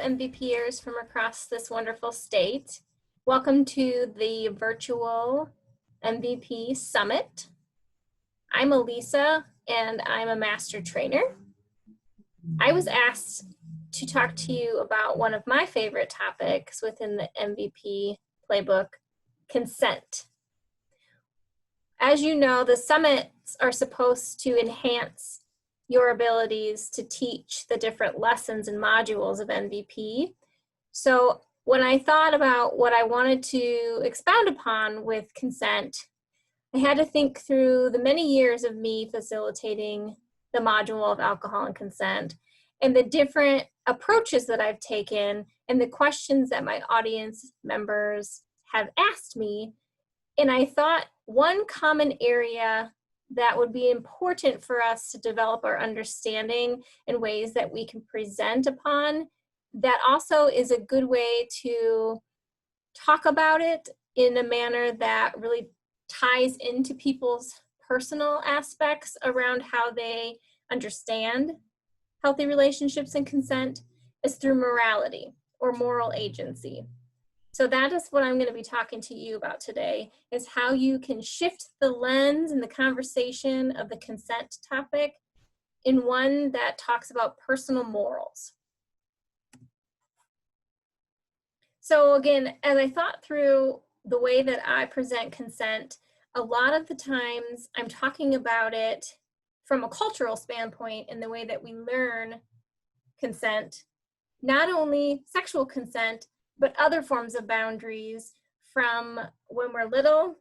MVPers from across this wonderful state. Welcome to the virtual MVP Summit. I'm Elisa and I'm a master trainer. I was asked to talk to you about one of my favorite topics within the MVP playbook, consent. As you know, the summits are supposed to enhance your abilities to teach the different lessons and modules of MVP. So when I thought about what I wanted to expound upon with consent, I had to think through the many years of me facilitating the module of alcohol and consent and the different approaches that I've taken and the questions that my audience members have asked me. And I thought one common area that would be important for us to develop our understanding in ways that we can present upon, that also is a good way to talk about it in a manner that really ties into people's personal aspects around how they understand healthy relationships and consent, is through morality or moral agency. So that is what I'm going to be talking to you about today, is how you can shift the lens and the conversation of the consent topic in one that talks about personal morals. So again, as I thought through the way that I present consent, a lot of the times I'm talking about it from a cultural standpoint in the way that we learn consent, not only sexual consent, but other forms of boundaries from when we're little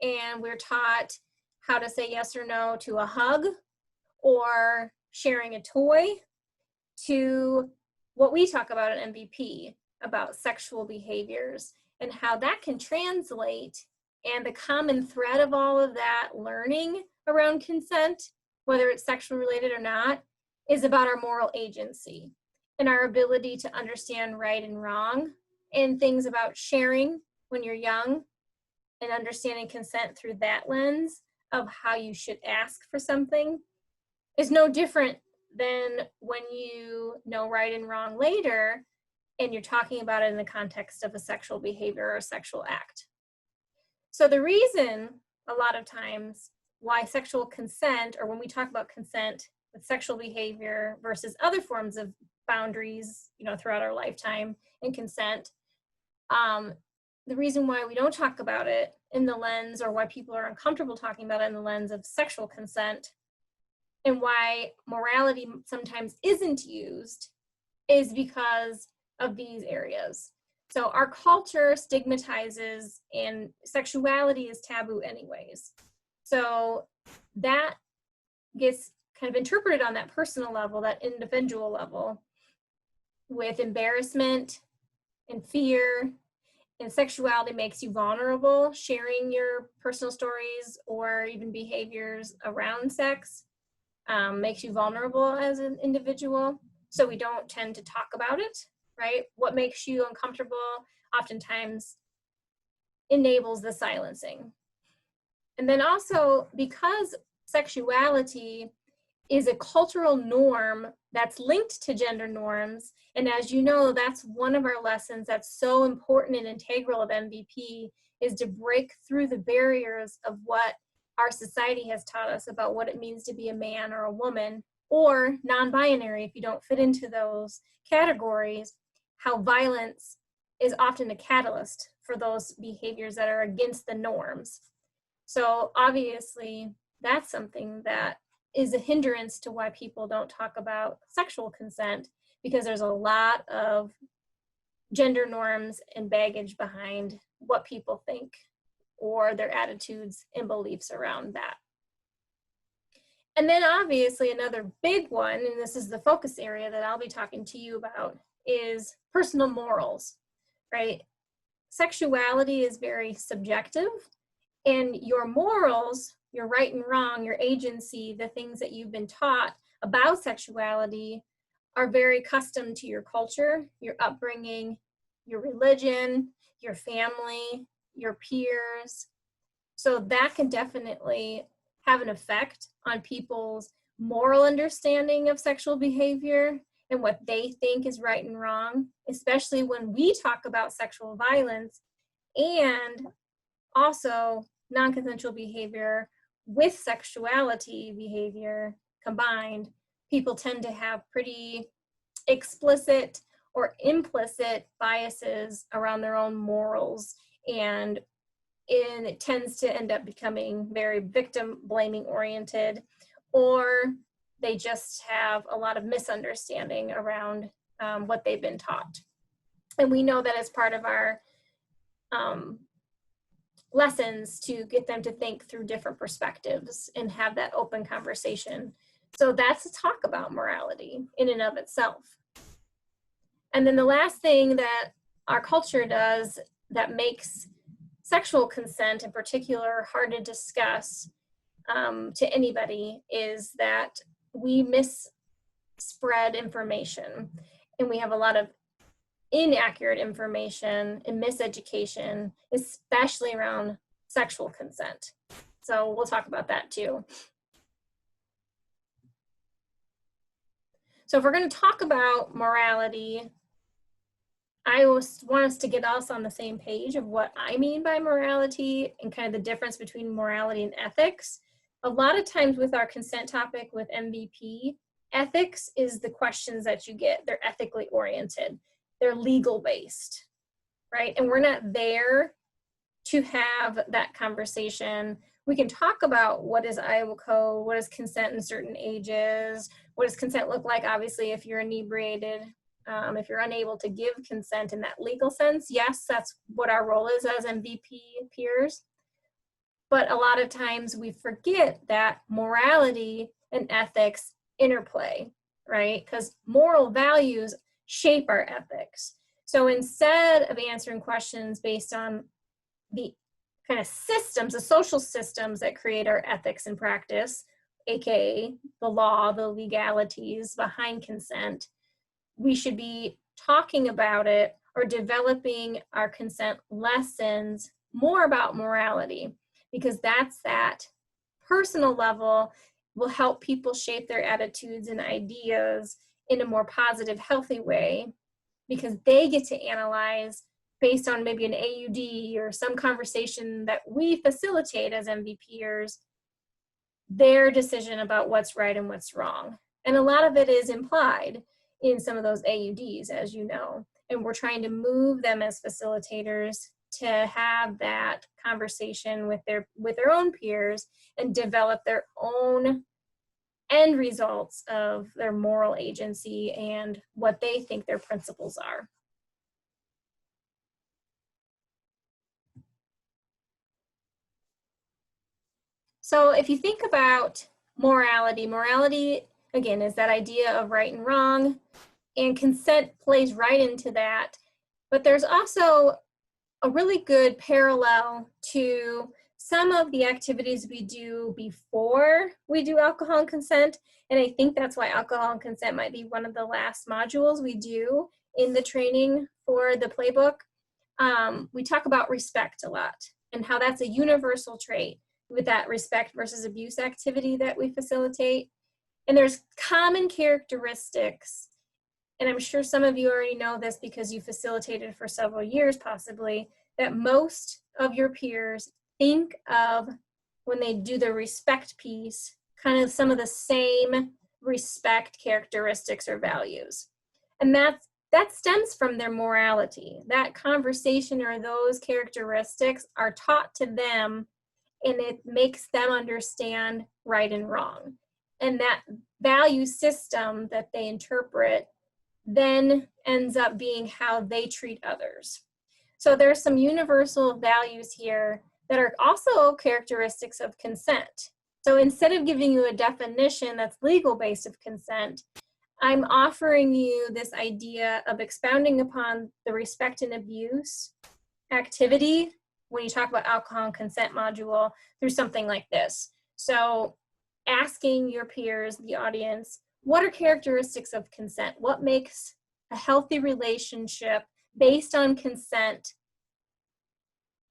and we're taught how to say yes or no to a hug or sharing a toy, to what we talk about at MVP, about sexual behaviors and how that can translate. And the common thread of all of that learning around consent, whether it's sexual related or not, is about our moral agency and our ability to understand right and wrong, and things about sharing when you're young and understanding consent through that lens of how you should ask for something is no different than when you know right and wrong later and you're talking about it in the context of a sexual behavior or a sexual act. So the reason a lot of times why sexual consent, or when we talk about consent with sexual behavior versus other forms of boundaries, throughout our lifetime and consent, the reason why we don't talk about it in the lens, or why people are uncomfortable talking about it in the lens of sexual consent, and why morality sometimes isn't used, is because of these areas. So our culture stigmatizes, and sexuality is taboo anyways. So that gets kind of interpreted on that personal level, that individual level, with embarrassment and fear. And sexuality makes you vulnerable. Sharing your personal stories or even behaviors around sex makes you vulnerable as an individual. So we don't tend to talk about it, right? What makes you uncomfortable oftentimes enables the silencing. And then also, because sexuality is a cultural norm that's linked to gender norms, and as you know, that's one of our lessons that's so important and integral of MVP, is to break through the barriers of what our society has taught us about what it means to be a man or a woman, or non-binary if you don't fit into those categories, how violence is often a catalyst for those behaviors that are against the norms. So obviously, that's something that is a hindrance to why people don't talk about sexual consent, because there's a lot of gender norms and baggage behind what people think or their attitudes and beliefs around that. And then obviously another big one, and this is the focus area that I'll be talking to you about, is personal morals, right? Sexuality is very subjective, and your morals, your right and wrong, your agency, the things that you've been taught about sexuality are very custom to your culture, your upbringing, your religion, your family, your peers. So that can definitely have an effect on people's moral understanding of sexual behavior and what they think is right and wrong, especially when we talk about sexual violence and also non-consensual behavior with sexuality behavior combined. People tend to have pretty explicit or implicit biases around their own morals, and it tends to end up becoming very victim blaming oriented, or they just have a lot of misunderstanding around what they've been taught. And we know that as part of our lessons to get them to think through different perspectives and have that open conversation. So that's a talk about morality in and of itself. And then the last thing that our culture does that makes sexual consent in particular hard to discuss to anybody is that we misspread information, and we have a lot of inaccurate information and miseducation, especially around sexual consent. So we'll talk about that too. So if we're going to talk about morality, I want us to get us on the same page of what I mean by morality and kind of the difference between morality and ethics. A lot of times with our consent topic with MVP, ethics is the questions that you get. They're ethically oriented. They're legal based, right? And we're not there to have that conversation. We can talk about what is Iowa code, what is consent in certain ages, what does consent look like, obviously, if you're inebriated, if you're unable to give consent in that legal sense. Yes, that's what our role is as MVP peers. But a lot of times we forget that morality and ethics interplay, right? Because moral values shape our ethics. So instead of answering questions based on the kind of systems, the social systems that create our ethics and practice, aka the law, the legalities behind consent, we should be talking about it or developing our consent lessons more about morality, because that's that personal level will help people shape their attitudes and ideas in a more positive, healthy way, because they get to analyze based on maybe an AUD or some conversation that we facilitate as MVPers, their decision about what's right and what's wrong. And a lot of it is implied in some of those AUDs, as you know, and we're trying to move them as facilitators to have that conversation with their own peers and develop their own end results of their moral agency and what they think their principles are. So if you think about morality, again, is that idea of right and wrong, and consent plays right into that. But there's also a really good parallel to some of the activities we do before we do alcohol and consent. And I think that's why alcohol and consent might be one of the last modules we do in the training for the playbook. We talk about respect a lot and how that's a universal trait with that respect versus abuse activity that we facilitate. And there's common characteristics, and I'm sure some of you already know this because you facilitated for several years possibly, that most of your peers think of when they do the respect piece, kind of some of the same respect characteristics or values. And that stems from their morality. That conversation or those characteristics are taught to them, and it makes them understand right and wrong. And that value system that they interpret then ends up being how they treat others. So there's some universal values here that are also characteristics of consent. So instead of giving you a definition that's legal based of consent, I'm offering you this idea of expounding upon the respect and abuse activity when you talk about alcohol and consent module through something like this. So asking your peers, the audience, what are characteristics of consent? What makes a healthy relationship based on consent?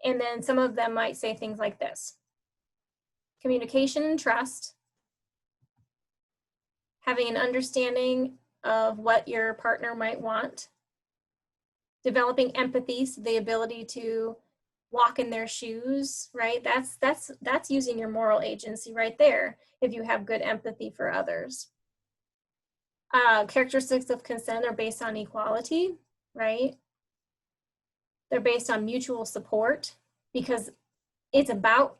And then some of them might say things like this: communication and trust, having an understanding of what your partner might want. Developing empathy, so the ability to walk in their shoes, right? That's using your moral agency right there, if you have good empathy for others. Characteristics of consent are based on equality, right? They're based on mutual support, because it's about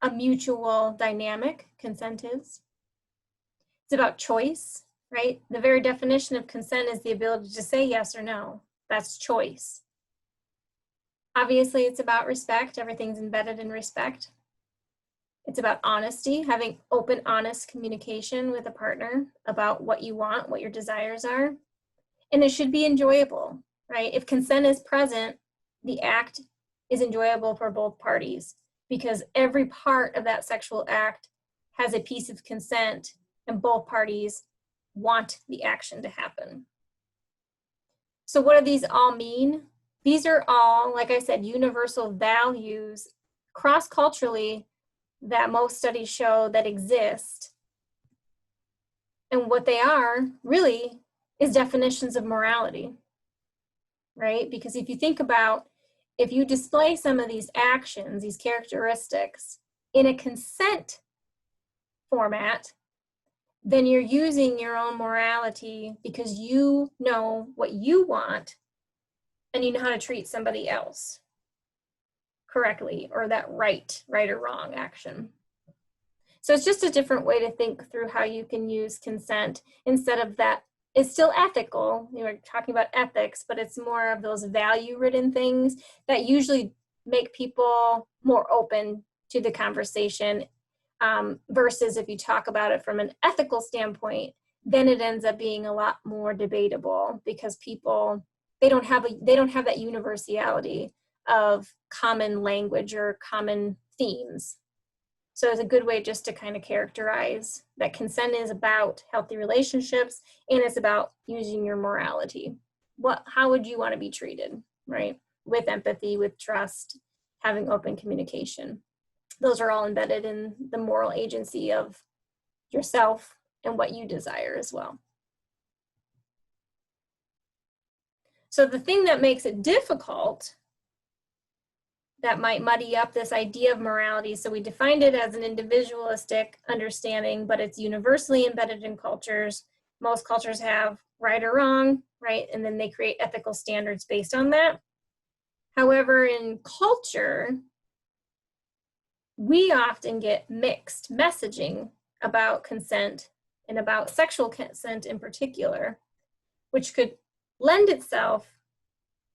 a mutual dynamic, consent is. It's about choice, right? The very definition of consent is the ability to say yes or no. That's choice. Obviously, it's about respect. Everything's embedded in respect. It's about honesty, having open, honest communication with a partner about what you want, what your desires are. And it should be enjoyable, right? If consent is present, the act is enjoyable for both parties, because every part of that sexual act has a piece of consent and both parties want the action to happen. So what do these all mean? These are all, like I said, universal values cross-culturally that most studies show that exist. And what they are really is definitions of morality, right? Because if you think about, if you display some of these actions, these characteristics in a consent format, then you're using your own morality because you know what you want and you know how to treat somebody else correctly, or that right or wrong action. So it's just a different way to think through how you can use consent instead of that. It's still ethical. We're talking about ethics, but it's more of those value-ridden things that usually make people more open to the conversation, versus if you talk about it from an ethical standpoint, then it ends up being a lot more debatable, because people, they don't have that universality of common language or common themes. So it's a good way just to kind of characterize that consent is about healthy relationships, and it's about using your morality. How would you want to be treated, right? With empathy, with trust, having open communication. Those are all embedded in the moral agency of yourself and what you desire as well. So the thing that makes it difficult, that might muddy up this idea of morality. So we defined it as an individualistic understanding, but it's universally embedded in cultures. Most cultures have right or wrong, right? And then they create ethical standards based on that. However, in culture, we often get mixed messaging about consent and about sexual consent in particular, which could lend itself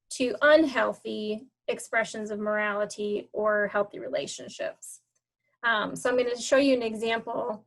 to unhealthy expressions of morality or healthy relationships. So I'm going to show you an example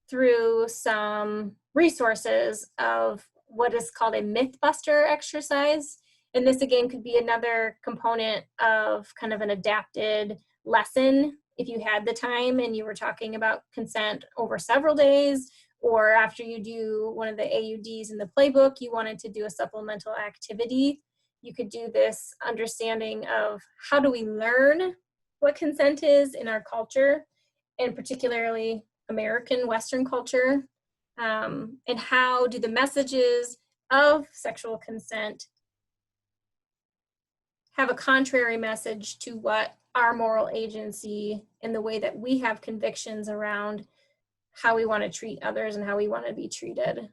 through some resources of what is called a Mythbuster exercise. And this again could be another component of kind of an adapted lesson if you had the time and you were talking about consent over several days, or after you do one of the AUDs in the playbook, you wanted to do a supplemental activity. You could do this understanding of how do we learn what consent is in our culture, and particularly American Western culture, and how do the messages of sexual consent have a contrary message to what our moral agency and the way that we have convictions around how we want to treat others and how we want to be treated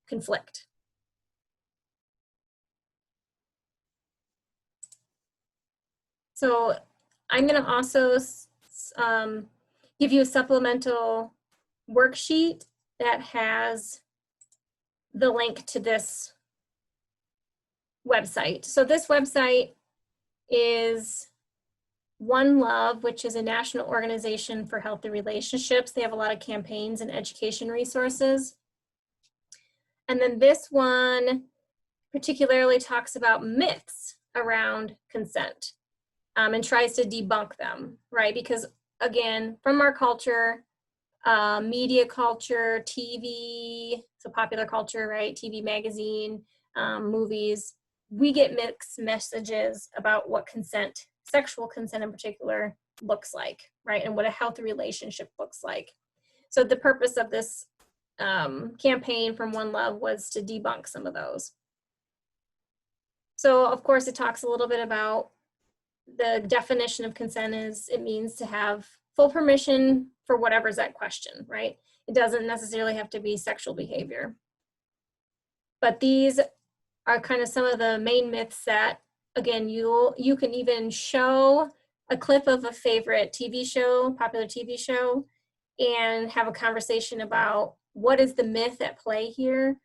conflict. So I'm going to also give you a supplemental worksheet that has the link to this website. So this website is One Love, which is a national organization for healthy relationships. They have a lot of campaigns and education resources. And then this one particularly talks about myths around consent, and tries to debunk them, right? Because again, from our culture, media culture, TV, so popular culture, right? TV, magazine, movies, we get mixed messages about what consent, sexual consent in particular, looks like, right? And what a healthy relationship looks like. So the purpose of this campaign from One Love was to debunk some of those. So of course it talks a little bit about the definition of consent is it means to have full permission for whatever's at question, right? It doesn't necessarily have to be sexual behavior. But these are kind of some of the main myths that, again, you can even show a clip of a favorite TV show, popular TV show, and have a conversation about what is the myth at play here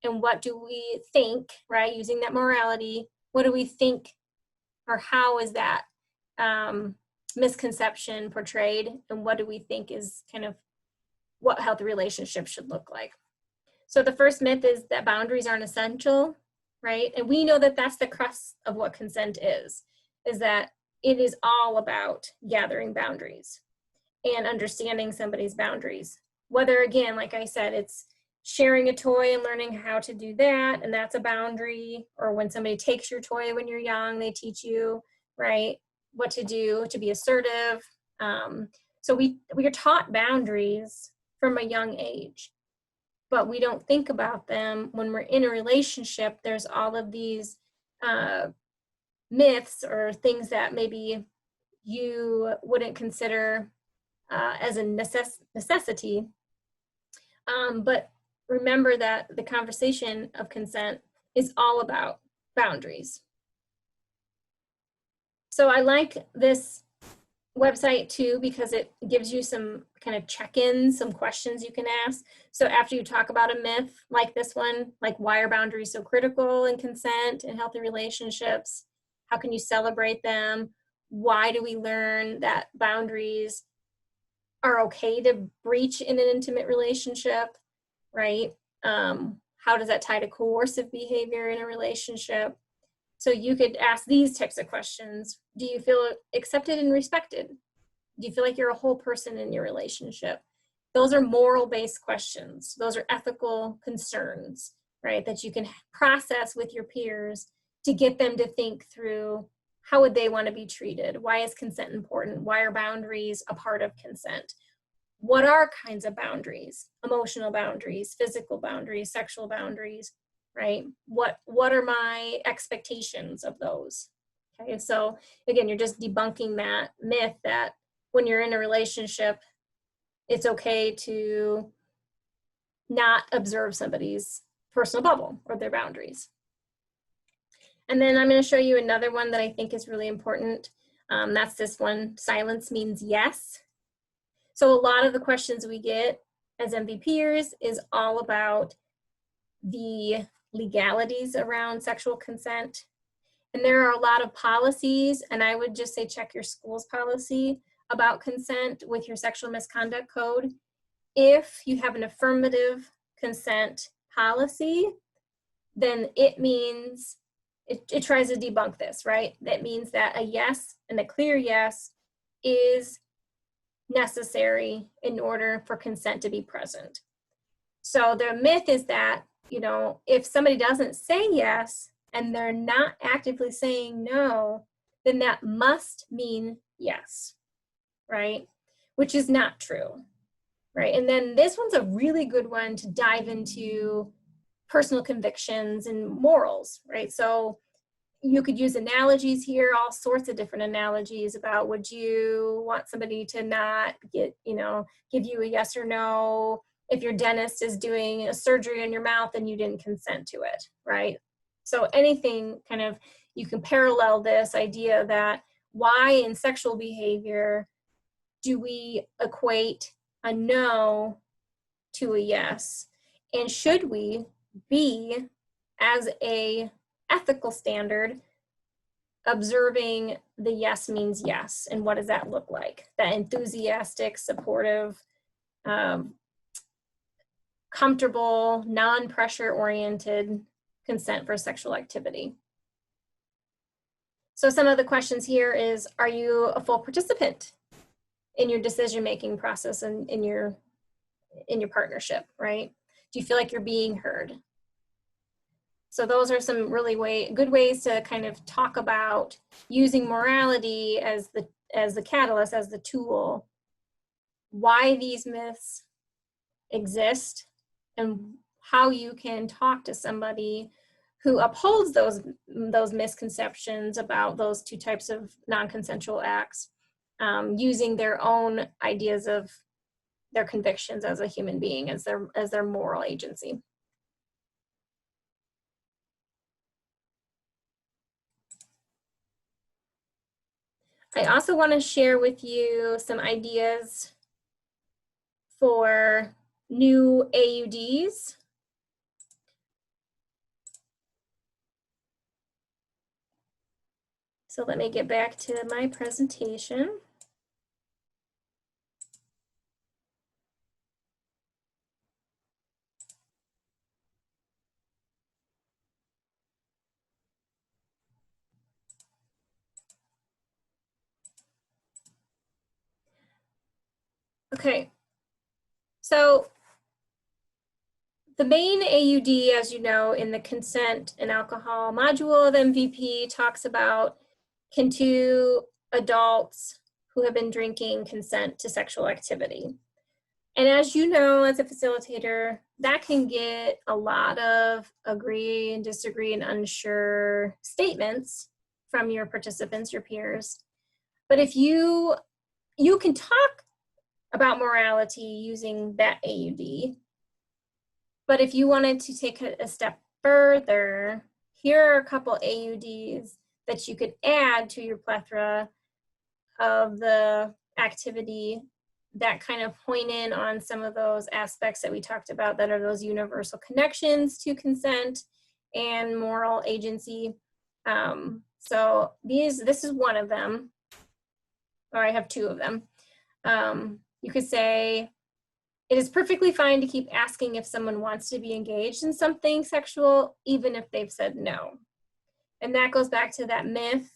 and what do we think, right? Using that morality, what do we think or how is that misconception portrayed and what do we think is kind of what healthy relationships should look like. So the first myth is that boundaries aren't essential, right? And we know that that's the crux of what consent is that it is all about gathering boundaries and understanding somebody's boundaries. Whether, again, like I said, it's sharing a toy and learning how to do that, and that's a boundary, or when somebody takes your toy when you're young, they teach you, right, what to do to be assertive. So we are taught boundaries from a young age, but we don't think about them when we're in a relationship. There's all of these myths or things that maybe you wouldn't consider as a necessity. But remember that the conversation of consent is all about boundaries. So I like this website too because it gives you some kind of check-ins, some questions you can ask. So after you talk about a myth like this one, like why are boundaries so critical in consent and healthy relationships? How can you celebrate them? Why do we learn that boundaries are okay to breach in an intimate relationship, right? How does that tie to coercive behavior in a relationship? So you could ask these types of questions. Do you feel accepted and respected? Do you feel like you're a whole person in your relationship? Those are moral-based questions. Those are ethical concerns, right? That you can process with your peers to get them to think through how would they want to be treated? Why is consent important? Why are boundaries a part of consent? What are kinds of boundaries? Emotional boundaries, physical boundaries, sexual boundaries, right? What are my expectations of those? Okay, so again, you're just debunking that myth that when you're in a relationship, it's okay to not observe somebody's personal bubble or their boundaries. And then I'm going to show you another one that I think is really important. That's this one, silence means yes. So a lot of the questions we get as MVPers is all about the legalities around sexual consent. And there are a lot of policies, and I would just say check your school's policy about consent with your sexual misconduct code. If you have an affirmative consent policy, then it means, it tries to debunk this, right? That means that a yes and a clear yes is necessary in order for consent to be present. So the myth is that, you know, if somebody doesn't say yes and they're not actively saying no, then that must mean yes, right? Which is not true, right? And then this one's a really good one to dive into personal convictions and morals, right? So you could use analogies here, all sorts of different analogies about would you want somebody to not get, you know, give you a yes or no if your dentist is doing a surgery on your mouth and you didn't consent to it, right? So anything kind of, you can parallel this idea that why in sexual behavior do we equate a no to a yes? And should we be, as a ethical standard, observing the yes means yes, and what does that look like? That enthusiastic, supportive, comfortable, non-pressure oriented consent for sexual activity. So some of the questions here is, are you a full participant in your decision-making process and in your partnership, right? Do you feel like you're being heard? So those are some really good ways to kind of talk about using morality as the catalyst, as the tool, why these myths exist, and how you can talk to somebody who upholds those misconceptions about those two types of non-consensual acts, using their own ideas of their convictions as a human being, as their moral agency. I also want to share with you some ideas for new AUDs. So let me get back to my presentation. Okay, so the main AUD, as you know, in the consent and alcohol module of MVP talks about, can two adults who have been drinking consent to sexual activity? And as you know, as a facilitator, that can get a lot of agree and disagree and unsure statements from your participants, your peers. But if you can talk about morality using that AUD, but if you wanted to take a step further, here are a couple AUDs that you could add to your plethora of the activity that kind of point in on some of those aspects that we talked about that are those universal connections to consent and moral agency. So this is one of them, or I have two of them. You could say, it is perfectly fine to keep asking if someone wants to be engaged in something sexual, even if they've said no. And that goes back to that myth,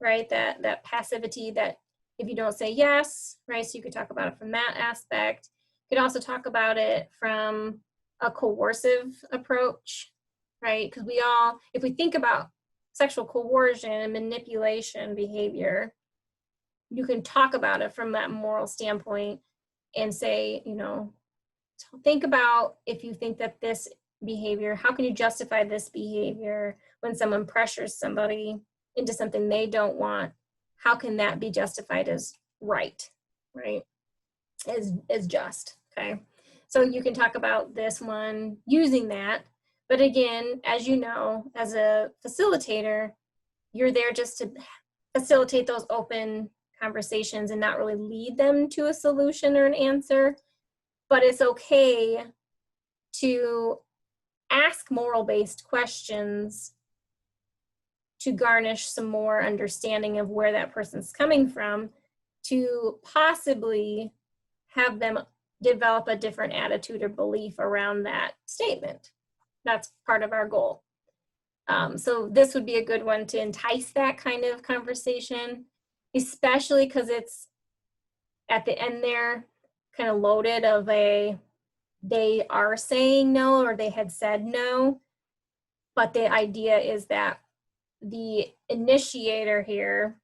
right? That passivity, that if you don't say yes, right? So you could talk about it from that aspect. You could also talk about it from a coercive approach, right? Because if we think about sexual coercion and manipulation behavior, you can talk about it from that moral standpoint and say, think about if you think that this behavior, how can you justify this behavior when someone pressures somebody into something they don't want? How can that be justified as right? As just, okay? So you can talk about this one using that. But again, as you know, as a facilitator, you're there just to facilitate those open conversations and not really lead them to a solution or an answer. But it's okay to ask moral-based questions to garnish some more understanding of where that person's coming from, to possibly have them develop a different attitude or belief around that statement. That's part of our goal. So this would be a good one to entice that kind of conversation, especially because it's at the end there, kind of loaded of they are saying no or they had said no, but the idea is that the initiator here,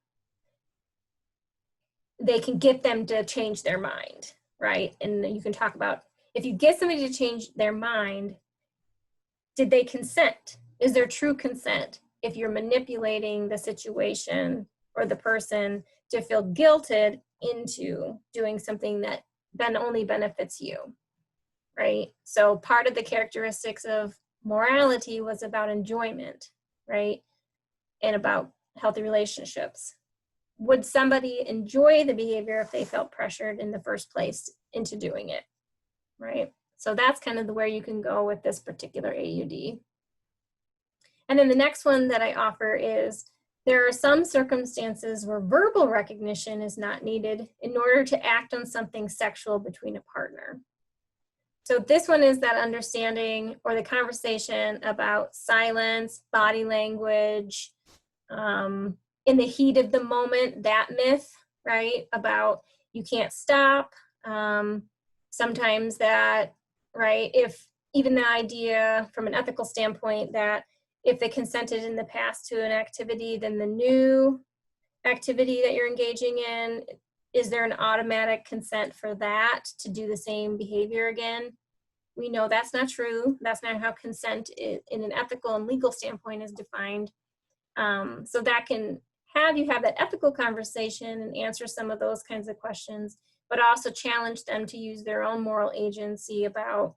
they can get them to change their mind, right? And you can talk about, if you get somebody to change their mind, did they consent? Is there true consent? If you're manipulating the situation or the person to feel guilted into doing something that then only benefits you, right? So part of the characteristics of morality was about enjoyment, right? And about healthy relationships. Would somebody enjoy the behavior if they felt pressured in the first place into doing it, right? So that's kind of where you can go with this particular AUD. And then the next one that I offer is, there are some circumstances where verbal recognition is not needed in order to act on something sexual between a partner. So this one is that understanding or the conversation about silence, body language, in the heat of the moment, that myth, right? About you can't stop. Sometimes that, right? If even the idea from an ethical standpoint that if they consented in the past to an activity, then the new activity that you're engaging in, is there an automatic consent for that to do the same behavior again? We know that's not true. That's not how consent in an ethical and legal standpoint is defined. So that can have you have that ethical conversation and answer some of those kinds of questions, but also challenge them to use their own moral agency about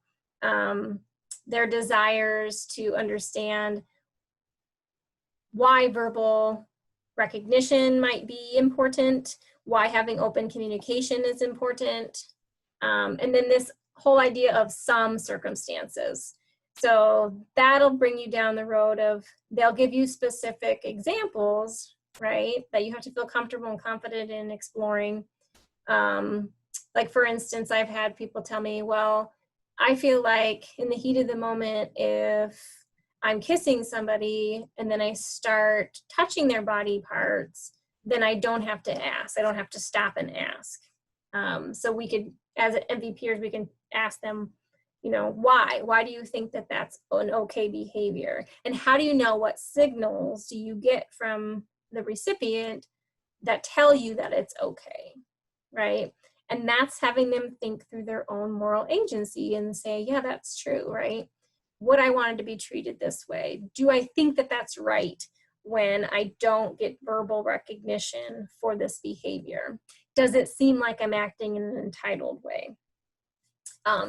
their desires to understand why verbal recognition might be important, why having open communication is important, and then this whole idea of some circumstances. So that'll bring you down the road of, they'll give you specific examples, right, that you have to feel comfortable and confident in exploring. Like for instance, I've had people tell me, well, I feel like in the heat of the moment, if I'm kissing somebody and then I start touching their body parts, then I don't have to ask. I don't have to stop and ask. So we could, as MVPers, we can ask them, you know, why? Why do you think that that's an okay behavior? And how do you know, what signals do you get from the recipient that tell you that it's okay, right? And that's having them think through their own moral agency and say, yeah, that's true, right? Would I want to be treated this way? Do I think that that's right when I don't get verbal recognition for this behavior? Does it seem like I'm acting in an entitled way?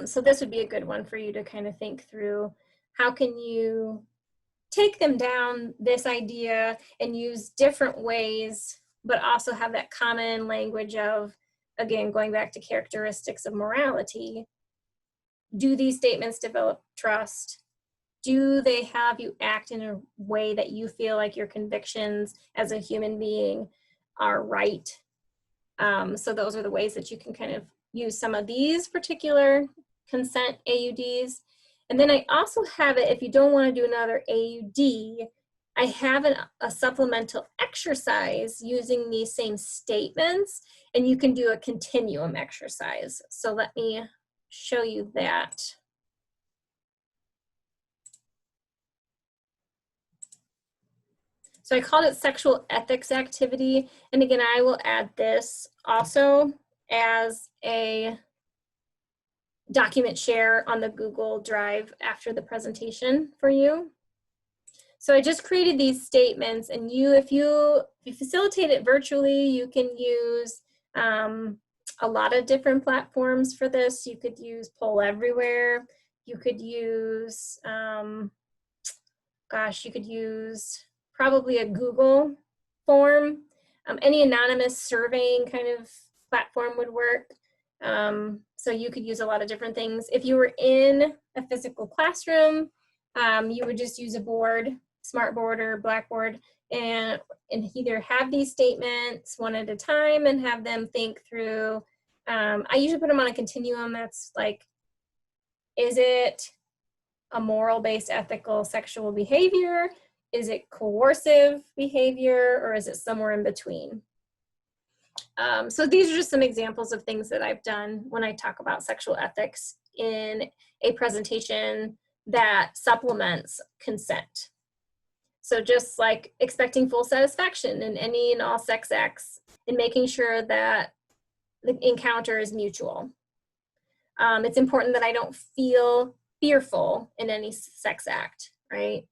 So this would be a good one for you to kind of think through. How can you take them down this idea and use different ways, but also have that common language of, again, going back to characteristics of morality. Do these statements develop trust? Do they have you act in a way that you feel like your convictions as a human being are right? So those are the ways that you can kind of use some of these particular consent AUDs. And then I also have it, if you don't want to do another AUD, I have a supplemental exercise using these same statements, and you can do a continuum exercise. So let me show you that. So I called it sexual ethics activity. And again, I will add this also as a document share on the Google Drive after the presentation for you. So I just created these statements, and if you facilitate it virtually, you can use a lot of different platforms for this. You could use Poll Everywhere. You could use, you could use probably a Google form. Any anonymous surveying kind of platform would work. So you could use a lot of different things. If you were in a physical classroom, you would just use a board, smartboard or blackboard, and either have these statements one at a time and have them think through. I usually put them on a continuum that's like, is it a moral-based ethical sexual behavior? Is it coercive behavior, or is it somewhere in between? So these are just some examples of things that I've done when I talk about sexual ethics in a presentation that supplements consent. So just like expecting full satisfaction in any and all sex acts and making sure that the encounter is mutual. It's important that I don't feel fearful in any sex act, right?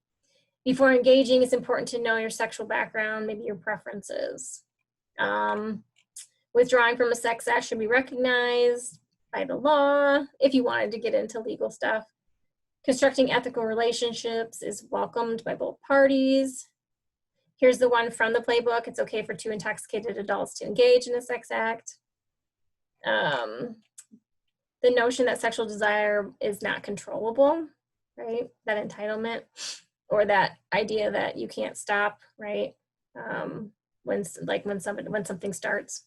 Before engaging, it's important to know your sexual background, maybe your preferences. Withdrawing from a sex act should be recognized by the law if you wanted to get into legal stuff. Constructing ethical relationships is welcomed by both parties. Here's the one from the playbook. It's okay for two intoxicated adults to engage in a sex act. The notion that sexual desire is not controllable, right? That entitlement, or that idea that you can't stop, right? When something starts.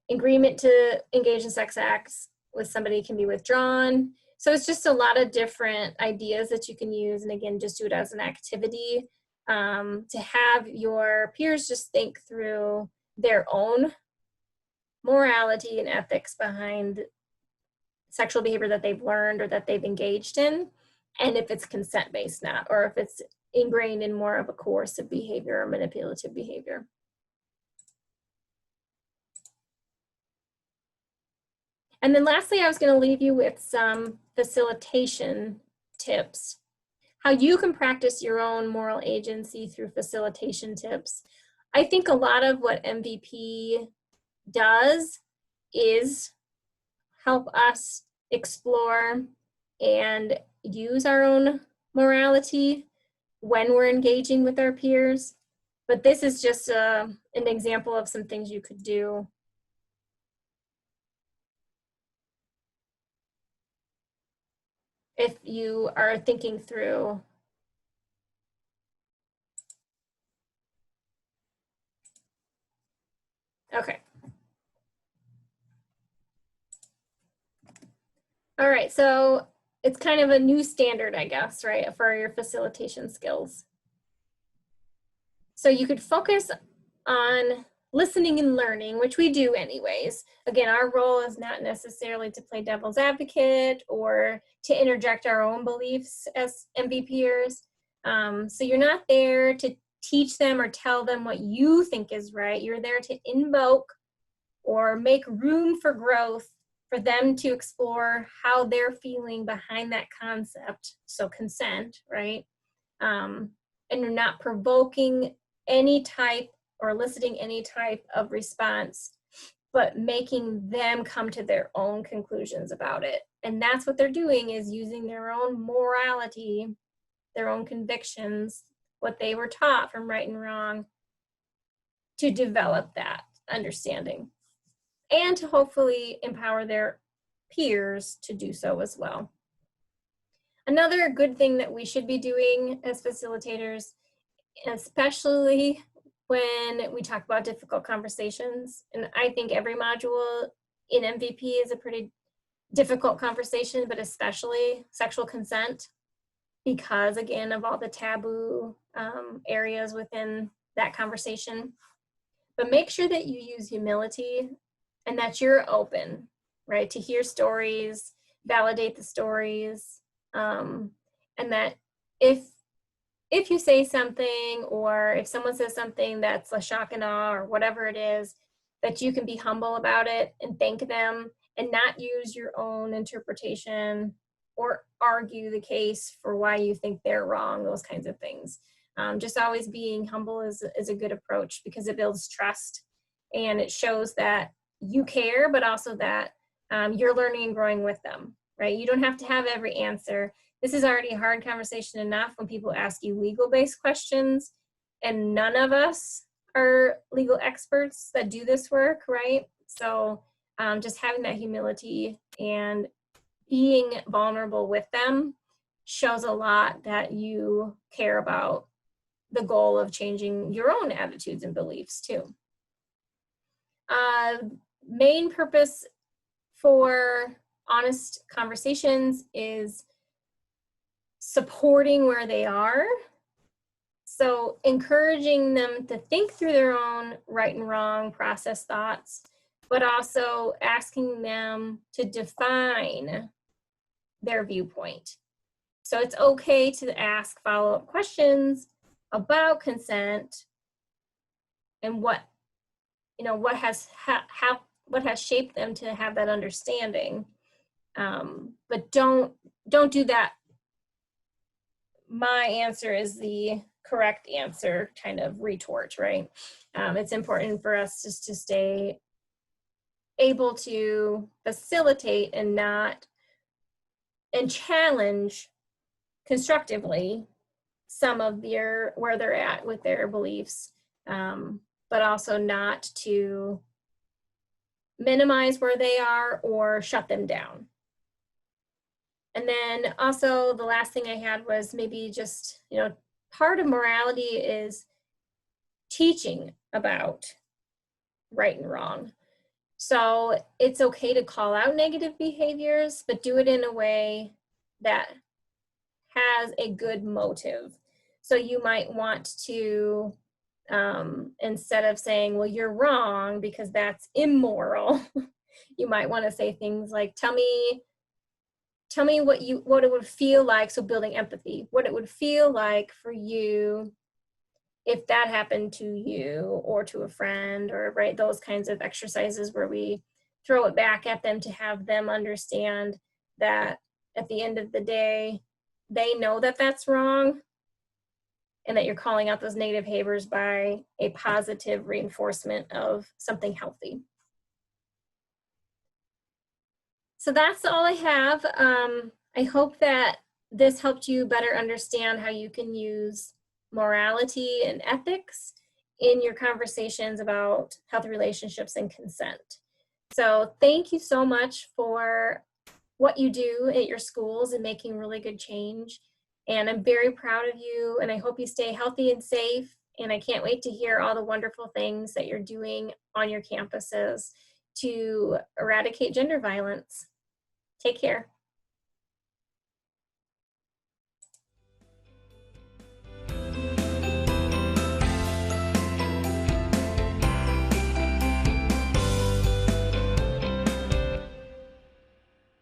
Agreement to engage in sex acts with somebody can be withdrawn. So it's just a lot of different ideas that you can use. And again, just do it as an activity to have your peers just think through their own morality and ethics behind sexual behavior that they've learned or that they've engaged in, and if it's consent-based not, or if it's ingrained in more of a coercive behavior or manipulative behavior. And then lastly, I was going to leave you with some facilitation tips, how you can practice your own moral agency through facilitation tips. I think a lot of what MVP does is help us explore and use our own morality when we're engaging with our peers. But this is just an example of some things you could do. If you are thinking through. Okay. All right, so it's kind of a new standard, I guess, right, for your facilitation skills. So you could focus on listening and learning, which we do anyways. Again, our role is not necessarily to play devil's advocate or to interject our own beliefs as MVPers. So you're not there to teach them or tell them what you think is right. You're there to invoke or make room for growth for them to explore how they're feeling behind that concept. So consent, right? And you're not provoking any type or eliciting any type of response, but making them come to their own conclusions about it. And that's what they're doing, is using their own morality, their own convictions, what they were taught from right and wrong, to develop that understanding and to hopefully empower their peers to do so as well. Another good thing that we should be doing as facilitators, especially when we talk about difficult conversations, and I think every module in MVP is a pretty difficult conversation, but especially sexual consent, because again of all the taboo areas within that conversation. But make sure that you use humility and that you're open, right, to hear stories, validate the stories, and that if you say something, or if someone says something that's a shock and awe or whatever it is, that you can be humble about it and thank them and not use your own interpretation or argue the case for why you think they're wrong, those kinds of things. Just always being humble is a good approach, because it builds trust and it shows that you care, but also that you're learning and growing with them, right? You don't have to have every answer. This is already a hard conversation enough when people ask you legal-based questions, and none of us are legal experts that do this work, right? So just having that humility and being vulnerable with them shows a lot that you care about the goal of changing your own attitudes and beliefs too. Main purpose for honest conversations is supporting where they are. So encouraging them to think through their own right and wrong, process thoughts, but also asking them to define their viewpoint. So it's okay to ask follow-up questions about consent and what has shaped them to have that understanding. But don't do that. My answer is the correct answer kind of retort, right? It's important for us just to stay able to facilitate and challenge constructively some of where they're at with their beliefs, but also not to minimize where they are or shut them down. And then also the last thing I had was maybe just, part of morality is teaching about right and wrong. So it's okay to call out negative behaviors, but do it in a way that has a good motive. So you might want to, instead of saying, well, you're wrong because that's immoral, you might want to say things like, tell me what it would feel like. So building empathy, what it would feel like for you if that happened to you or to a friend, or right, those kinds of exercises where we throw it back at them to have them understand that at the end of the day, they know that that's wrong and that you're calling out those negative behaviors by a positive reinforcement of something healthy. So that's all I have. I hope that this helped you better understand how you can use morality and ethics in your conversations about healthy relationships and consent. So thank you so much for what you do at your schools and making really good change. And I'm very proud of you, and I hope you stay healthy and safe. And I can't wait to hear all the wonderful things that you're doing on your campuses to eradicate gender violence. Take care.